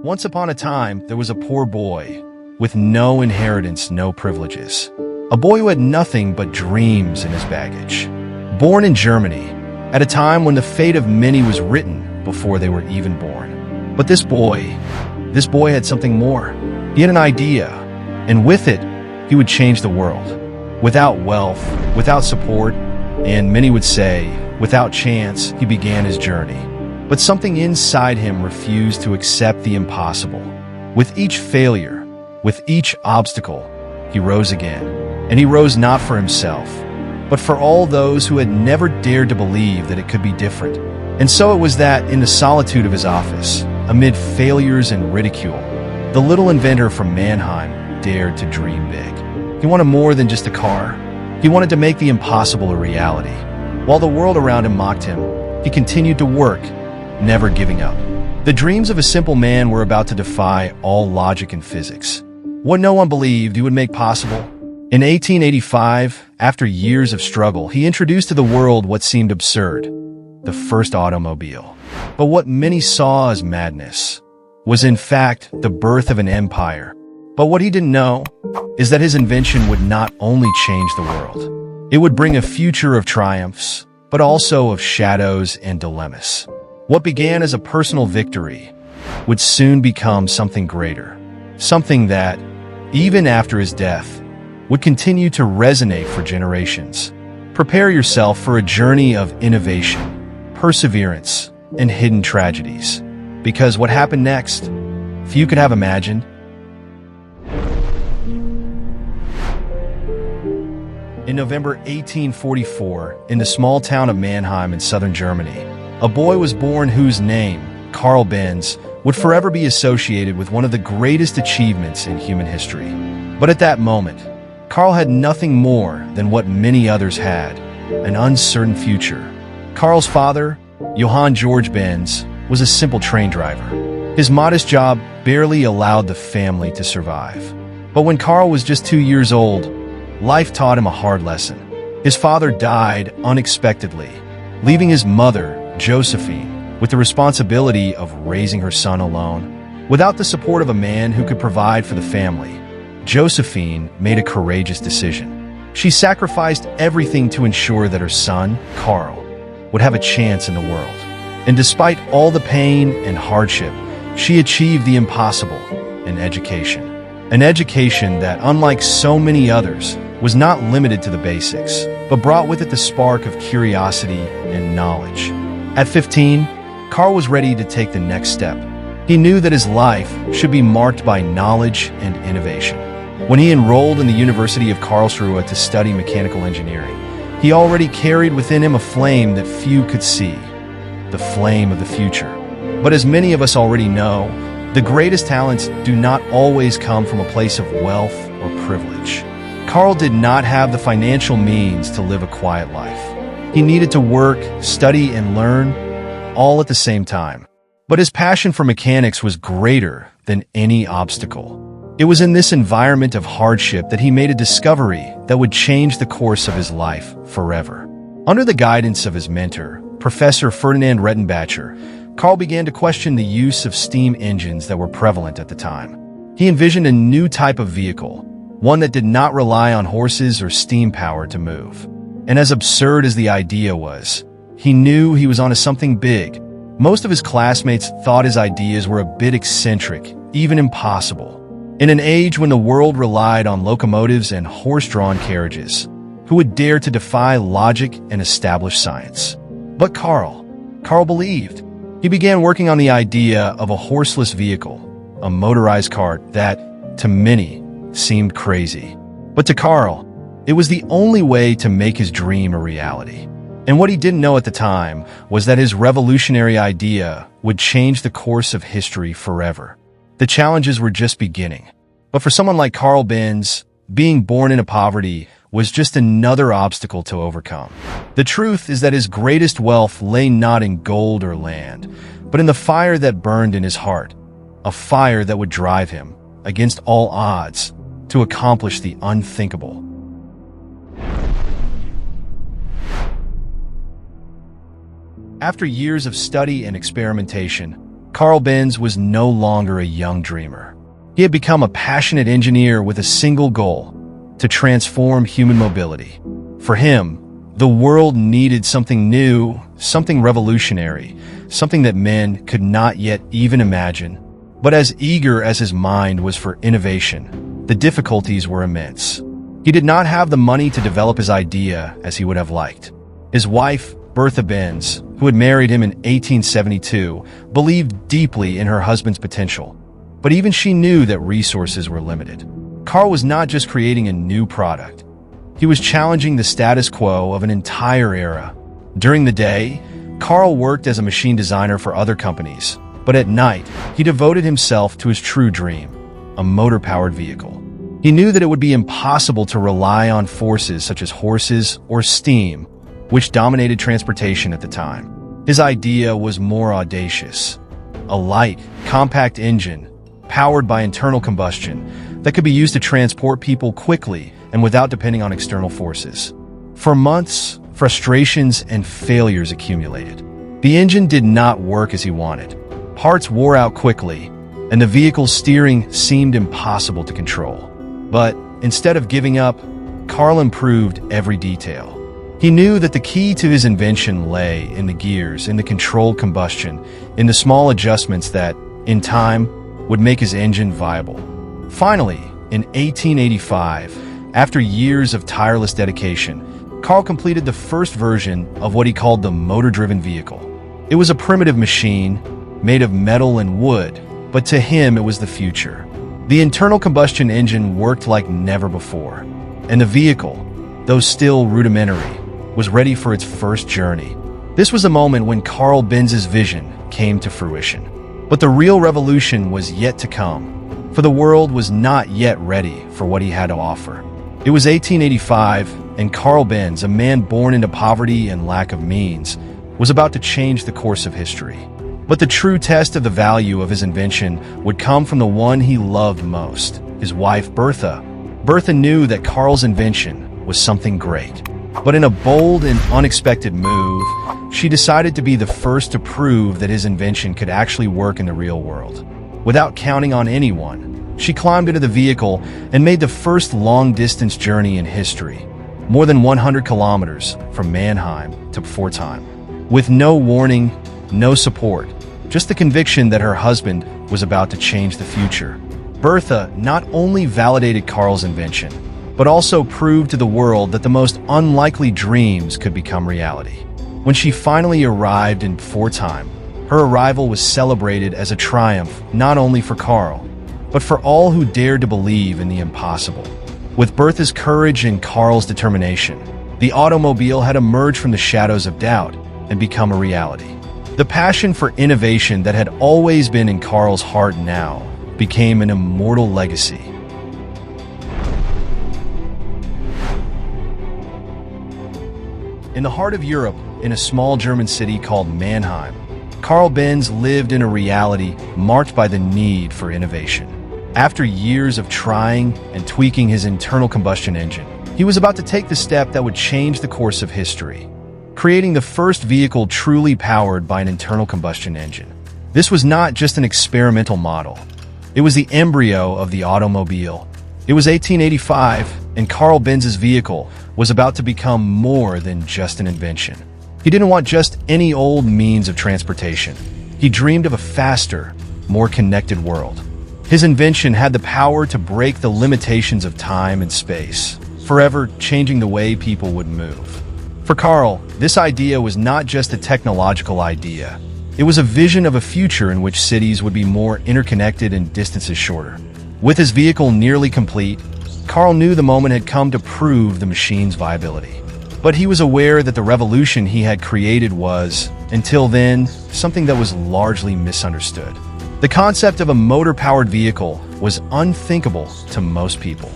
Once upon a time, there was a poor boy with no inheritance, no privileges. A boy who had nothing but dreams in his baggage. Born in Germany, at a time when the fate of many was written before they were even born. But this boy had something more. He had an idea, and with it, he would change the world. Without wealth, without support, and many would say, without chance, he began his journey. But something inside him refused to accept the impossible. With each failure, with each obstacle, he rose again. And he rose not for himself, but for all those who had never dared to believe that it could be different. And so it was that, in the solitude of his office, amid failures and ridicule, the little inventor from Mannheim dared to dream big. He wanted more than just a car. He wanted to make the impossible a reality. While the world around him mocked him, he continued to work, never giving up. The dreams of a simple man were about to defy all logic and physics. What no one believed he would make possible. In 1885, after years of struggle, he introduced to the world what seemed absurd, the first automobile. But what many saw as madness was in fact the birth of an empire. But what he didn't know is that his invention would not only change the world, it would bring a future of triumphs, but also of shadows and dilemmas. What began as a personal victory would soon become something greater, something that, even after his death, would continue to resonate for generations. Prepare yourself for a journey of innovation, perseverance, and hidden tragedies. Because what happened next, few could have imagined. In November 1844, in the small town of Mannheim in southern Germany, a boy was born whose name, Carl Benz, would forever be associated with one of the greatest achievements in human history. But at that moment, Carl had nothing more than what many others had, an uncertain future. Carl's father, Johann Georg Benz, was a simple train driver. His modest job barely allowed the family to survive. But when Carl was just 2 years old, life taught him a hard lesson. His father died unexpectedly, leaving his mother, Josephine, with the responsibility of raising her son alone. Without the support of a man who could provide for the family, Josephine made a courageous decision. She sacrificed everything to ensure that her son, Carl, would have a chance in the world. And despite all the pain and hardship, she achieved the impossible, an education. An education that, unlike so many others, was not limited to the basics, but brought with it the spark of curiosity and knowledge. At 15, Carl was ready to take the next step. He knew that his life should be marked by knowledge and innovation. When he enrolled in the University of Karlsruhe to study mechanical engineering, he already carried within him a flame that few could see, the flame of the future. But as many of us already know, the greatest talents do not always come from a place of wealth or privilege. Carl did not have the financial means to live a quiet life. He needed to work, study, and learn, all at the same time. But his passion for mechanics was greater than any obstacle. It was in this environment of hardship that he made a discovery that would change the course of his life forever. Under the guidance of his mentor, Professor Ferdinand Rettenbacher, Carl began to question the use of steam engines that were prevalent at the time. He envisioned a new type of vehicle, one that did not rely on horses or steam power to move. And as absurd as the idea was, he knew he was onto something big. Most of his classmates thought his ideas were a bit eccentric, even impossible. In an age when the world relied on locomotives and horse-drawn carriages, who would dare to defy logic and established science? But Carl believed. He began working on the idea of a horseless vehicle, a motorized cart that, to many, seemed crazy. But to Carl, it was the only way to make his dream a reality. And what he didn't know at the time was that his revolutionary idea would change the course of history forever. The challenges were just beginning. But for someone like Carl Benz, being born into poverty was just another obstacle to overcome. The truth is that his greatest wealth lay not in gold or land, but in the fire that burned in his heart, a fire that would drive him, against all odds, to accomplish the unthinkable. After years of study and experimentation, Carl Benz was no longer a young dreamer. He had become a passionate engineer with a single goal: to transform human mobility. For him, the world needed something new, something revolutionary, something that men could not yet even imagine. But as eager as his mind was for innovation, the difficulties were immense. He did not have the money to develop his idea as he would have liked. His wife, Bertha Benz, who had married him in 1872, believed deeply in her husband's potential. But even she knew that resources were limited. Carl was not just creating a new product. He was challenging the status quo of an entire era. During the day, Carl worked as a machine designer for other companies, but at night, he devoted himself to his true dream: a motor-powered vehicle. He knew that it would be impossible to rely on forces such as horses or steam, which dominated transportation at the time. His idea was more audacious: a light, compact engine, powered by internal combustion, that could be used to transport people quickly and without depending on external forces. For months, frustrations and failures accumulated. The engine did not work as he wanted. Parts wore out quickly, and the vehicle's steering seemed impossible to control. But instead of giving up, Carl improved every detail. He knew that the key to his invention lay in the gears, in the controlled combustion, in the small adjustments that, in time, would make his engine viable. Finally, in 1885, after years of tireless dedication, Carl completed the first version of what he called the motor-driven vehicle. It was a primitive machine, made of metal and wood, but to him it was the future. The internal combustion engine worked like never before, and the vehicle, though still rudimentary, was ready for its first journey. This was a moment when Carl Benz's vision came to fruition. But the real revolution was yet to come, for the world was not yet ready for what he had to offer. It was 1885, and Carl Benz, a man born into poverty and lack of means, was about to change the course of history. But the true test of the value of his invention would come from the one he loved most, his wife Bertha. Bertha knew that Carl's invention was something great. But in a bold and unexpected move, she decided to be the first to prove that his invention could actually work in the real world. Without counting on anyone, she climbed into the vehicle and made the first long-distance journey in history, more than 100 kilometers from Mannheim to Pforzheim. With no warning, no support, just the conviction that her husband was about to change the future. Bertha not only validated Carl's invention, but also proved to the world that the most unlikely dreams could become reality. When she finally arrived in Pforzheim, her arrival was celebrated as a triumph not only for Carl, but for all who dared to believe in the impossible. With Bertha's courage and Carl's determination, the automobile had emerged from the shadows of doubt and become a reality. The passion for innovation that had always been in Carl's heart now became an immortal legacy. In the heart of Europe, in a small German city called Mannheim, Carl Benz lived in a reality marked by the need for innovation. After years of trying and tweaking his internal combustion engine, he was about to take the step that would change the course of history, creating the first vehicle truly powered by an internal combustion engine. This was not just an experimental model. It was the embryo of the automobile. It was 1885, and Carl Benz's vehicle was about to become more than just an invention. He didn't want just any old means of transportation. He dreamed of a faster, more connected world. His invention had the power to break the limitations of time and space, forever changing the way people would move. For Carl, this idea was not just a technological idea. It was a vision of a future in which cities would be more interconnected and distances shorter. With his vehicle nearly complete, Carl knew the moment had come to prove the machine's viability. But he was aware that the revolution he had created was, until then, something that was largely misunderstood. The concept of a motor-powered vehicle was unthinkable to most people.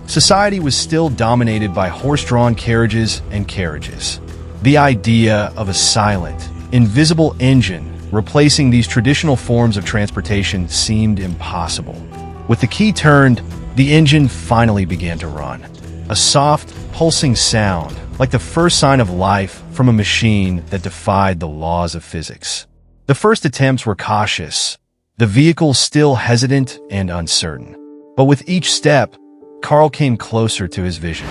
Society was still dominated by horse-drawn carriages and carriages. The idea of a silent, invisible engine replacing these traditional forms of transportation seemed impossible. With the key turned, the engine finally began to run. A soft, pulsing sound, like the first sign of life from a machine that defied the laws of physics. The first attempts were cautious, the vehicle still hesitant and uncertain. But with each step, Carl came closer to his vision.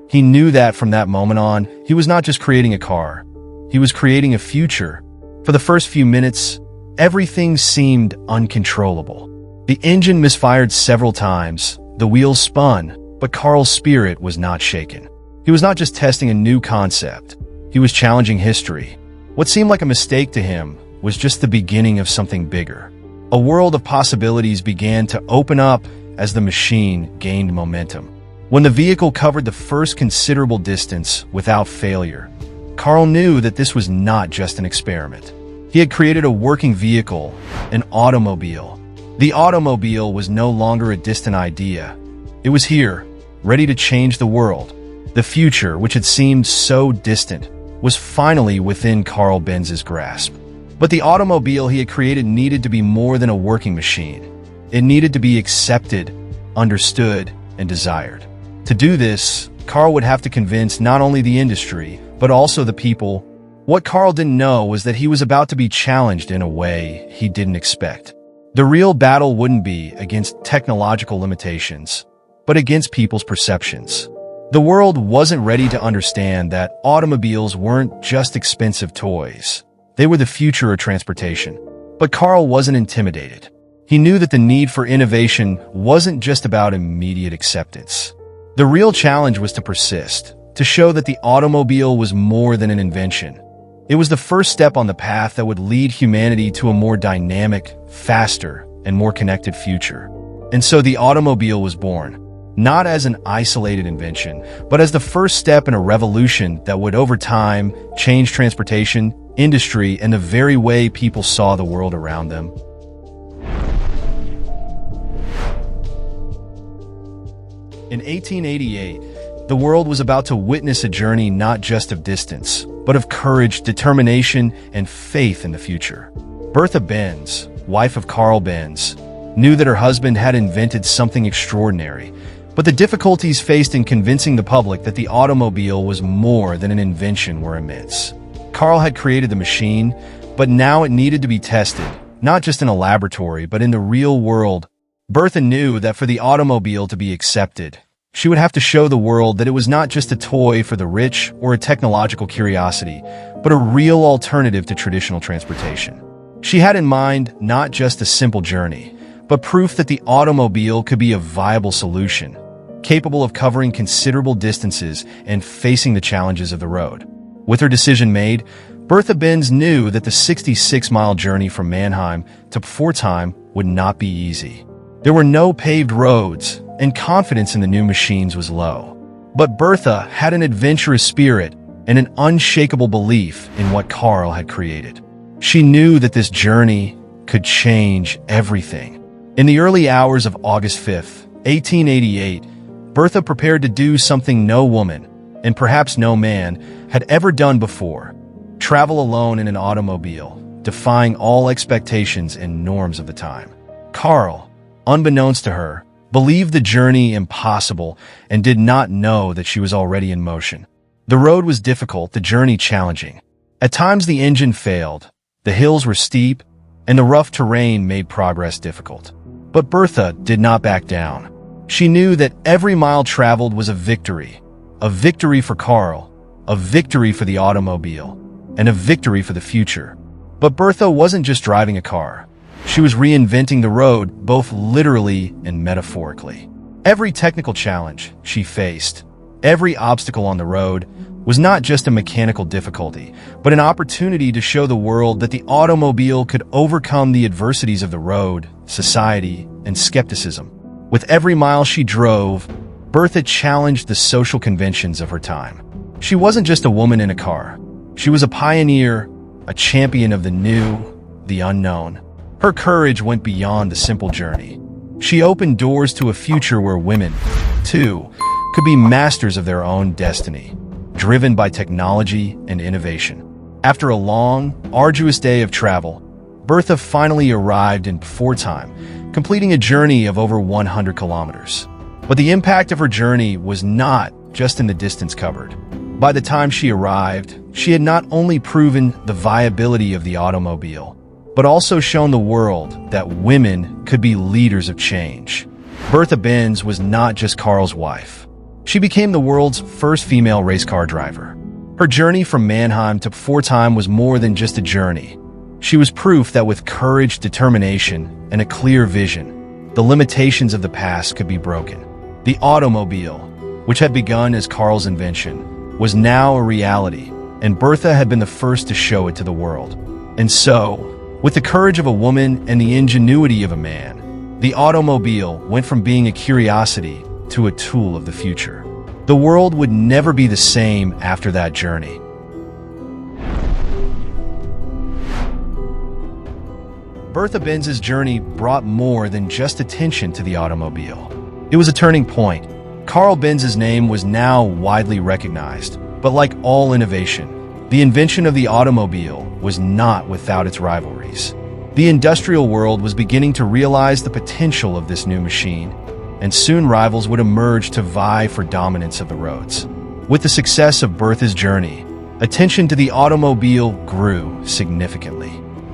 He knew that from that moment on, he was not just creating a car, he was creating a future. For the first few minutes, everything seemed uncontrollable. The engine misfired several times, the wheels spun, but Carl's spirit was not shaken. He was not just testing a new concept, he was challenging history. What seemed like a mistake to him was just the beginning of something bigger. A world of possibilities began to open up as the machine gained momentum. When the vehicle covered the first considerable distance without failure, Carl knew that this was not just an experiment. He had created a working vehicle, an automobile. The automobile was no longer a distant idea. It was here, ready to change the world. The future, which had seemed so distant, was finally within Carl Benz's grasp. But the automobile he had created needed to be more than a working machine. It needed to be accepted, understood, and desired. To do this, Carl would have to convince not only the industry, but also the people. What Carl didn't know was that he was about to be challenged in a way he didn't expect. The real battle wouldn't be against technological limitations, but against people's perceptions. The world wasn't ready to understand that automobiles weren't just expensive toys. They were the future of transportation. But Carl wasn't intimidated. He knew that the need for innovation wasn't just about immediate acceptance. The real challenge was to persist, to show that the automobile was more than an invention. It was the first step on the path that would lead humanity to a more dynamic, faster, and more connected future. And so the automobile was born, not as an isolated invention, but as the first step in a revolution that would over time change transportation, industry, and the very way people saw the world around them. In 1888, the world was about to witness a journey not just of distance, but of courage, determination, and faith in the future. Bertha Benz, wife of Carl Benz, knew that her husband had invented something extraordinary, but the difficulties faced in convincing the public that the automobile was more than an invention were immense. Carl had created the machine, but now it needed to be tested, not just in a laboratory, but in the real world. Bertha knew that for the automobile to be accepted, she would have to show the world that it was not just a toy for the rich or a technological curiosity, but a real alternative to traditional transportation. She had in mind not just a simple journey, but proof that the automobile could be a viable solution, capable of covering considerable distances and facing the challenges of the road. With her decision made, Bertha Benz knew that the 66-mile journey from Mannheim to Pforzheim would not be easy. There were no paved roads, and confidence in the new machines was low. But Bertha had an adventurous spirit and an unshakable belief in what Carl had created. She knew that this journey could change everything. In the early hours of August 5th, 1888, Bertha prepared to do something no woman, and perhaps no man, had ever done before: travel alone in an automobile, defying all expectations and norms of the time. Carl, unbeknownst to her, believed the journey impossible and did not know that she was already in motion. The road was difficult, the journey challenging. At times the engine failed, the hills were steep, and the rough terrain made progress difficult. But Bertha did not back down. She knew that every mile traveled was a victory for Carl, a victory for the automobile, and a victory for the future. But Bertha wasn't just driving a car. She was reinventing the road, both literally and metaphorically. Every technical challenge she faced, every obstacle on the road, was not just a mechanical difficulty, but an opportunity to show the world that the automobile could overcome the adversities of the road, society, and skepticism. With every mile she drove, Bertha challenged the social conventions of her time. She wasn't just a woman in a car. She was a pioneer, a champion of the new, the unknown. Her courage went beyond the simple journey. She opened doors to a future where women, too, could be masters of their own destiny, driven by technology and innovation. After a long, arduous day of travel, Bertha finally arrived in Pforzheim, completing a journey of over 100 kilometers. But the impact of her journey was not just in the distance covered. By the time she arrived, she had not only proven the viability of the automobile, but also shown the world that women could be leaders of change. Bertha Benz was not just Karl's wife. She became the world's first female race car driver. Her journey from Mannheim to Pforzheim was more than just a journey. She was proof that with courage, determination, and a clear vision, the limitations of the past could be broken. The automobile, which had begun as Karl's invention, was now a reality, and Bertha had been the first to show it to the world. And so, with the courage of a woman and the ingenuity of a man, the automobile went from being a curiosity to a tool of the future. The world would never be the same after that journey. Bertha Benz's journey brought more than just attention to the automobile. It was a turning point. Karl Benz's name was now widely recognized, but like all innovation, the invention of the automobile was not without its rivalries. The industrial world was beginning to realize the potential of this new machine, and soon rivals would emerge to vie for dominance of the roads. With the success of Bertha's journey, attention to the automobile grew significantly.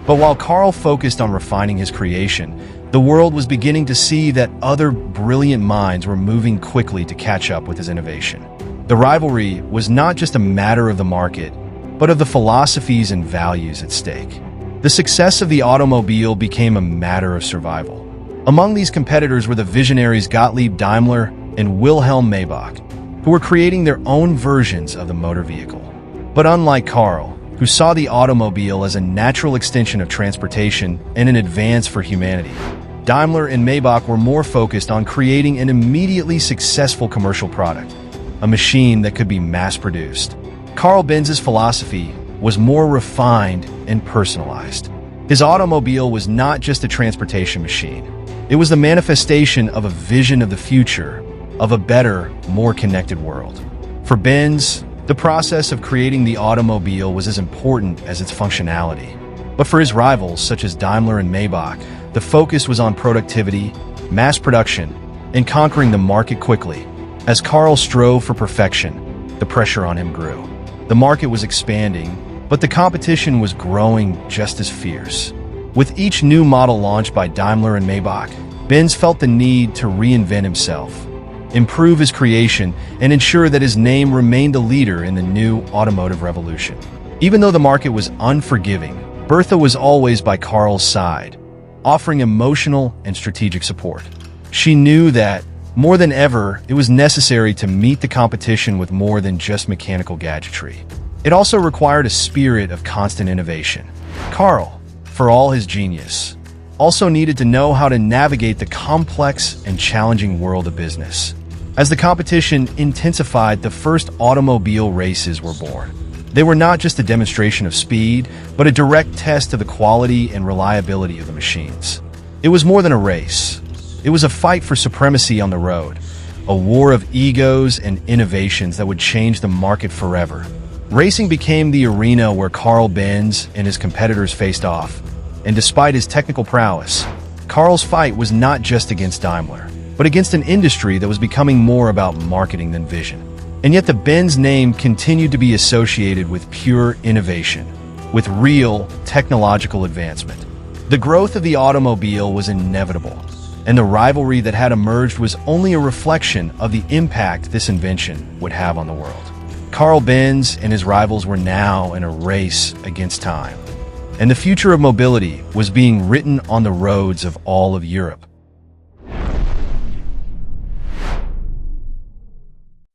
But while Karl focused on refining his creation, the world was beginning to see that other brilliant minds were moving quickly to catch up with his innovation. The rivalry was not just a matter of the market, but of the philosophies and values at stake. The success of the automobile became a matter of survival. Among these competitors were the visionaries Gottlieb Daimler and Wilhelm Maybach, who were creating their own versions of the motor vehicle. But unlike Karl, who saw the automobile as a natural extension of transportation and an advance for humanity, Daimler and Maybach were more focused on creating an immediately successful commercial product, a machine that could be mass-produced. Karl Benz's philosophy was more refined and personalized. His automobile was not just a transportation machine. It was the manifestation of a vision of the future, of a better, more connected world. For Benz, the process of creating the automobile was as important as its functionality. But for his rivals, such as Daimler and Maybach, the focus was on productivity, mass production, and conquering the market quickly. As Karl strove for perfection, the pressure on him grew. The market was expanding, but the competition was growing just as fierce. With each new model launched by Daimler and Maybach, Benz felt the need to reinvent himself, improve his creation, and ensure that his name remained a leader in the new automotive revolution. Even though the market was unforgiving, Bertha was always by Karl's side, offering emotional and strategic support. She knew that, more than ever, it was necessary to meet the competition with more than just mechanical gadgetry. It also required a spirit of constant innovation. Karl, for all his genius, also needed to know how to navigate the complex and challenging world of business. As the competition intensified, the first automobile races were born. They were not just a demonstration of speed, but a direct test of the quality and reliability of the machines. It was more than a race. It was a fight for supremacy on the road, a war of egos and innovations that would change the market forever. Racing became the arena where Karl Benz and his competitors faced off, and despite his technical prowess, Karl's fight was not just against Daimler, but against an industry that was becoming more about marketing than vision. And yet the Benz name continued to be associated with pure innovation, with real technological advancement. The growth of the automobile was inevitable, and the rivalry that had emerged was only a reflection of the impact this invention would have on the world. Karl Benz and his rivals were now in a race against time, and the future of mobility was being written on the roads of all of Europe.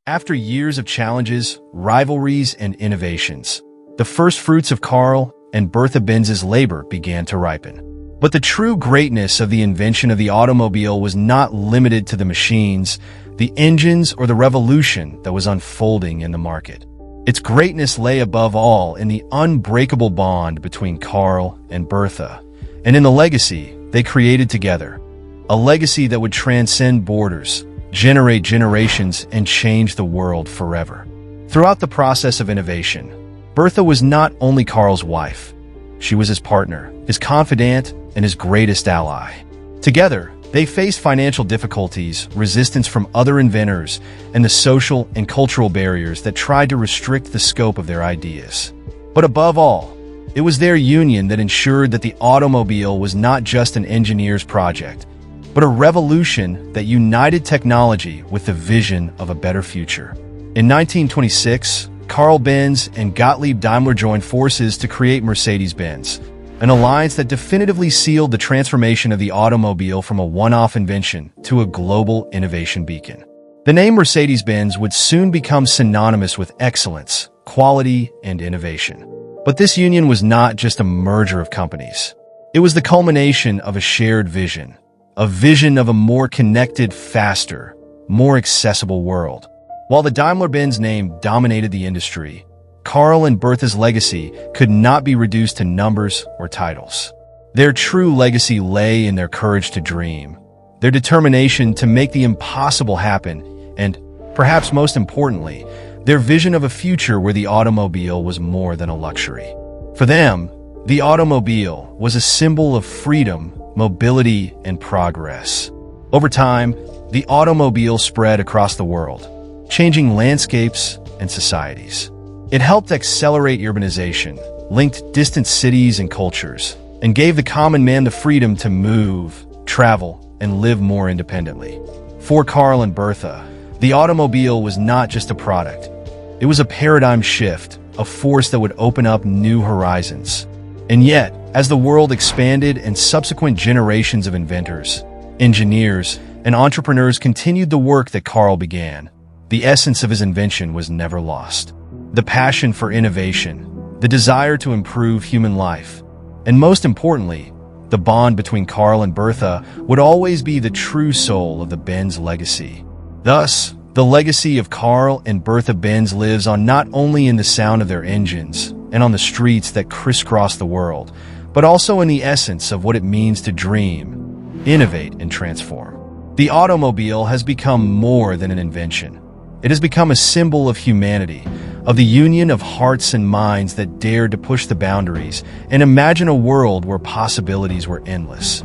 After years of challenges, rivalries, and innovations, the first fruits of Karl and Bertha Benz's labor began to ripen. But the true greatness of the invention of the automobile was not limited to the machines, the engines, or the revolution that was unfolding in the market. Its greatness lay above all in the unbreakable bond between Karl and Bertha, and in the legacy they created together, a legacy that would transcend borders, generate generations, and change the world forever. Throughout the process of innovation, Bertha was not only Karl's wife. She was his partner, his confidant, and his greatest ally. Together, they faced financial difficulties, resistance from other inventors, and the social and cultural barriers that tried to restrict the scope of their ideas. But above all, It was their union that ensured that the automobile was not just an engineer's project, but a revolution that united technology with the vision of a better future. In 1926, Carl Benz and Gottlieb Daimler joined forces to create Mercedes-Benz, an alliance that definitively sealed the transformation of the automobile from a one-off invention to a global innovation beacon. The name Mercedes-Benz would soon become synonymous with excellence, quality, and innovation. But this union was not just a merger of companies. It was the culmination of a shared vision, a vision of a more connected, faster, more accessible world. While the Daimler-Benz name dominated the industry, Carl and Bertha's legacy could not be reduced to numbers or titles. Their true legacy lay in their courage to dream, their determination to make the impossible happen, and, perhaps most importantly, their vision of a future where the automobile was more than a luxury. For them, the automobile was a symbol of freedom, mobility, and progress. Over time, the automobile spread across the world, changing landscapes and societies. It helped accelerate urbanization, linked distant cities and cultures, and gave the common man the freedom to move, travel, and live more independently. For Carl and Bertha, the automobile was not just a product. It was a paradigm shift, a force that would open up new horizons. And yet, as the world expanded and subsequent generations of inventors, engineers, and entrepreneurs continued the work that Carl began, the essence of his invention was never lost. The passion for innovation, the desire to improve human life, and most importantly, the bond between Carl and Bertha would always be the true soul of the Benz legacy. Thus, the legacy of Carl and Bertha Benz lives on not only in the sound of their engines and on the streets that crisscross the world, but also in the essence of what it means to dream, innovate, and transform. The automobile has become more than an invention. It has become a symbol of humanity, of the union of hearts and minds that dared to push the boundaries and imagine a world where possibilities were endless.